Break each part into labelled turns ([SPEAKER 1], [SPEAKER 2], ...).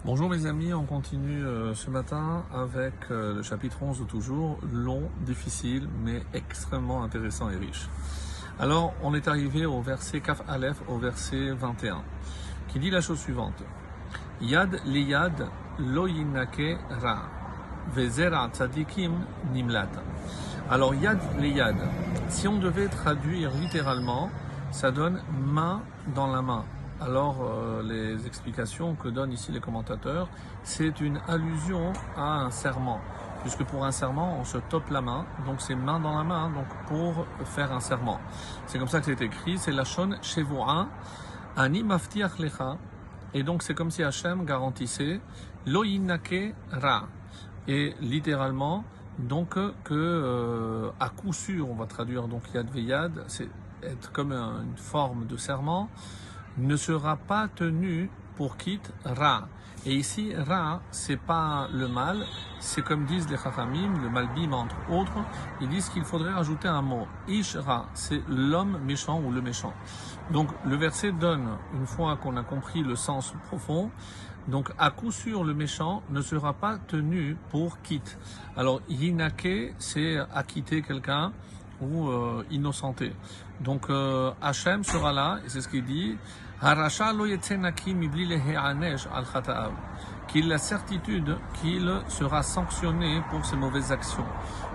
[SPEAKER 1] Bonjour mes amis, on continue ce matin avec le chapitre 11 de toujours, long, difficile, mais extrêmement intéressant et riche. Alors, on est arrivé au verset Kaf Aleph, au verset 21, qui dit la chose suivante. Yad liyad lo yinake ra, vezera tzadikim nimlat. Alors, yad liyad, si on devait traduire littéralement, ça donne main dans la main. Alors, les explications que donnent ici les commentateurs, c'est une allusion à un serment. Puisque pour un serment, on se tope la main, donc c'est main dans la main, donc pour faire un serment. C'est comme ça que c'est écrit, c'est Lachon Shevo'a, Ani Maftiach Lecha, et donc c'est comme si Hachem garantissait Lo Yinake Ra. Et littéralement, donc à coup sûr, on va traduire donc Yad Veyad, c'est être comme une forme de serment, ne sera pas tenu pour quitte Ra. Et ici, Ra, c'est pas le mal, c'est comme disent les Chachamim, le Malbim entre autres, ils disent qu'il faudrait rajouter un mot. Ish Ra, c'est l'homme méchant ou le méchant. Donc le verset donne, une fois qu'on a compris le sens profond, donc à coup sûr le méchant ne sera pas tenu pour quitte. Alors Yinake, c'est acquitter quelqu'un ou innocenté. Donc Hachem sera là, et c'est ce qu'il dit, Harasha lo yetzenaki mibli lehe'anesh al chata'av, qu'il a certitude qu'il sera sanctionné pour ses mauvaises actions.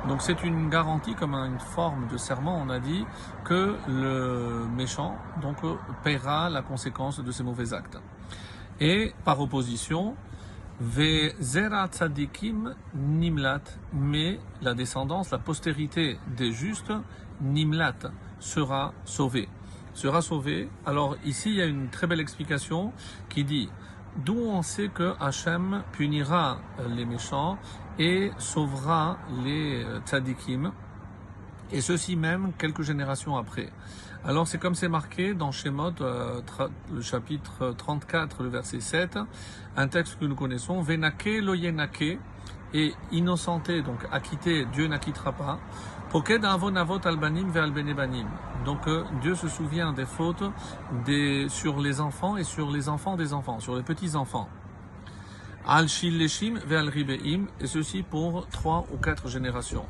[SPEAKER 1] Donc c'est une garantie, comme une forme de serment, on a dit, que le méchant donc paiera la conséquence de ses mauvais actes. Et par opposition, Vezera tzadikim nimlat, mais la descendance, la postérité des justes, nimlat, sera sauvée. Sera sauvée. Alors ici, il y a une très belle explication qui dit d'où on sait que Hachem punira les méchants et sauvera les tzadikim, et ceci même quelques générations après. Alors c'est comme c'est marqué dans Shemot, le chapitre 34, le verset 7, un texte que nous connaissons, Venake lo yenake, et innocenté, donc acquitté, Dieu n'acquittera pas. Poked avon avot albanim ve albenebanim. Donc Dieu se souvient des fautes sur les enfants et sur les enfants des enfants, sur les petits-enfants. Al shilleshim ve al ribeim, et ceci pour 3 ou 4 générations.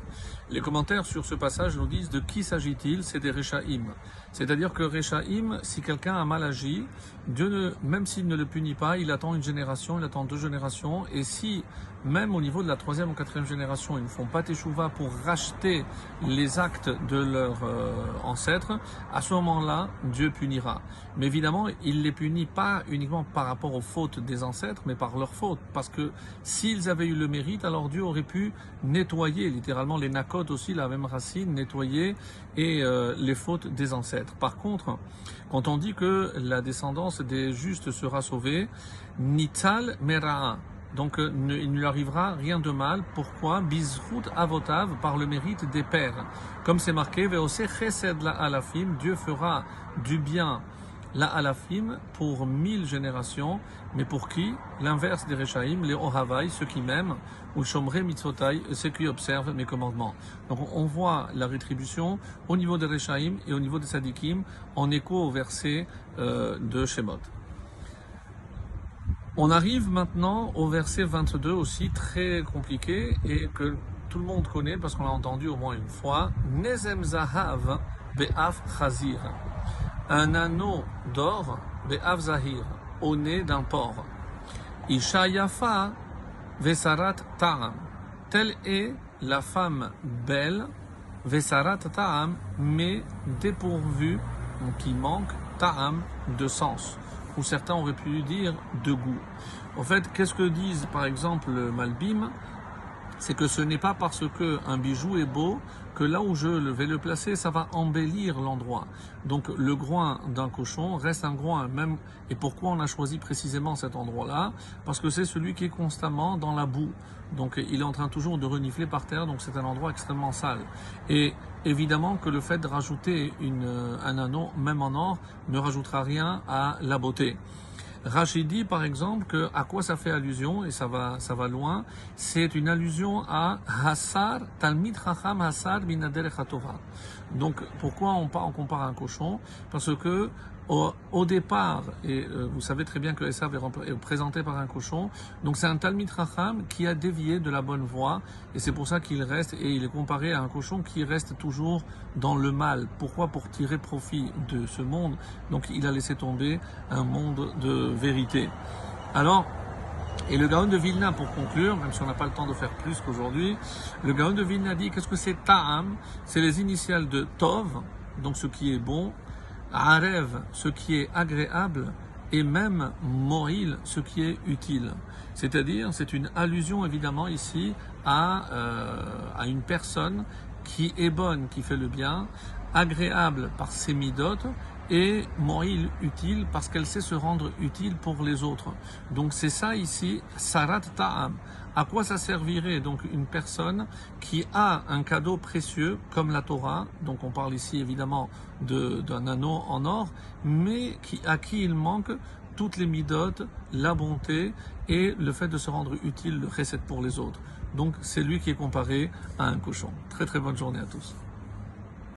[SPEAKER 1] Les commentaires sur ce passage nous disent de qui s'agit-il? C'est des Rechaïm. C'est-à-dire que Rechaïm, si quelqu'un a mal agi, Dieu, même s'il ne le punit pas, il attend une génération, il attend 2 générations, et si, même au niveau de la 3e ou 4e génération, ils ne font pas teshuva pour racheter les actes de leurs ancêtres, à ce moment-là, Dieu punira. Mais évidemment, il ne les punit pas uniquement par rapport aux fautes des ancêtres, mais par leurs fautes. Parce que s'ils avaient eu le mérite, alors Dieu aurait pu nettoyer, littéralement les nakot aussi, la même racine, nettoyer et les fautes des ancêtres. Par contre, quand on dit que la descendance des justes sera sauvée, nital mera'a, donc il ne lui arrivera rien de mal. Pourquoi? Bizrout avotav, par le mérite des pères. Comme c'est marqué, ve'oseh chesed la alafim, Dieu fera du bien la alafim pour 1000 générations, mais pour qui? L'inverse des Rechaïm, les Ohavai, ceux qui m'aiment, ou Shomrei Mitzvotai, ceux qui observent mes commandements. Donc on voit la rétribution au niveau des Rechaïm et au niveau des Sadikim, en écho au verset de Shemot. On arrive maintenant au verset 22, aussi très compliqué, et que tout le monde connaît parce qu'on l'a entendu au moins une fois. Nezem Zahav Be'af Chazir. Un anneau d'or, Be'av Zahir, au nez d'un porc. Isha Yafa Vesarat Ta'am. Telle est la femme belle, Vesarat Ta'am, mais dépourvue, qui manque Ta'am, de sens. Ou certains auraient pu dire de goût. En fait, qu'est-ce que disent par exemple le Malbim? C'est que ce n'est pas parce qu'un bijou est beau que là où je vais le placer, ça va embellir l'endroit. Donc le groin d'un cochon reste un groin. Même. Et pourquoi on a choisi précisément cet endroit-là? Parce que c'est celui qui est constamment dans la boue. Donc il est en train toujours de renifler par terre, donc c'est un endroit extrêmement sale. Et évidemment que le fait de rajouter un anneau, même en or, ne rajoutera rien à la beauté. Rachid dit par exemple que à quoi ça fait allusion, et ça va loin, c'est une allusion à Hassar, Talmid Chacham Hassar bin Aderech HaTorah. Donc pourquoi on compare un cochon? Parce que au départ, et vous savez très bien que Esav est présenté par un cochon, donc c'est un Talmid Chacham qui a dévié de la bonne voie, et c'est pour ça qu'il reste, et il est comparé à un cochon qui reste toujours dans le mal. Pourquoi? Pour tirer profit de ce monde. Donc il a laissé tomber un monde de vérité. Alors, et le Gaon de Vilna, pour conclure, même si on n'a pas le temps de faire plus qu'aujourd'hui, le Gaon de Vilna dit qu'est-ce que c'est Ta'am? C'est les initiales de Tov, donc ce qui est bon, Arev, ce qui est agréable, et même Mo'il, ce qui est utile. C'est-à-dire, c'est une allusion évidemment ici à une personne qui est bonne, qui fait le bien, agréable par ses midotes, et Mo'il, utile, parce qu'elle sait se rendre utile pour les autres. Donc c'est ça ici, Sarat Ta'am. À quoi ça servirait donc une personne qui a un cadeau précieux comme la Torah, donc on parle ici évidemment d'un anneau en or, mais à qui il manque toutes les midotes, la bonté et le fait de se rendre utile, le chesed pour les autres. Donc c'est lui qui est comparé à un cochon. Très très bonne journée à tous.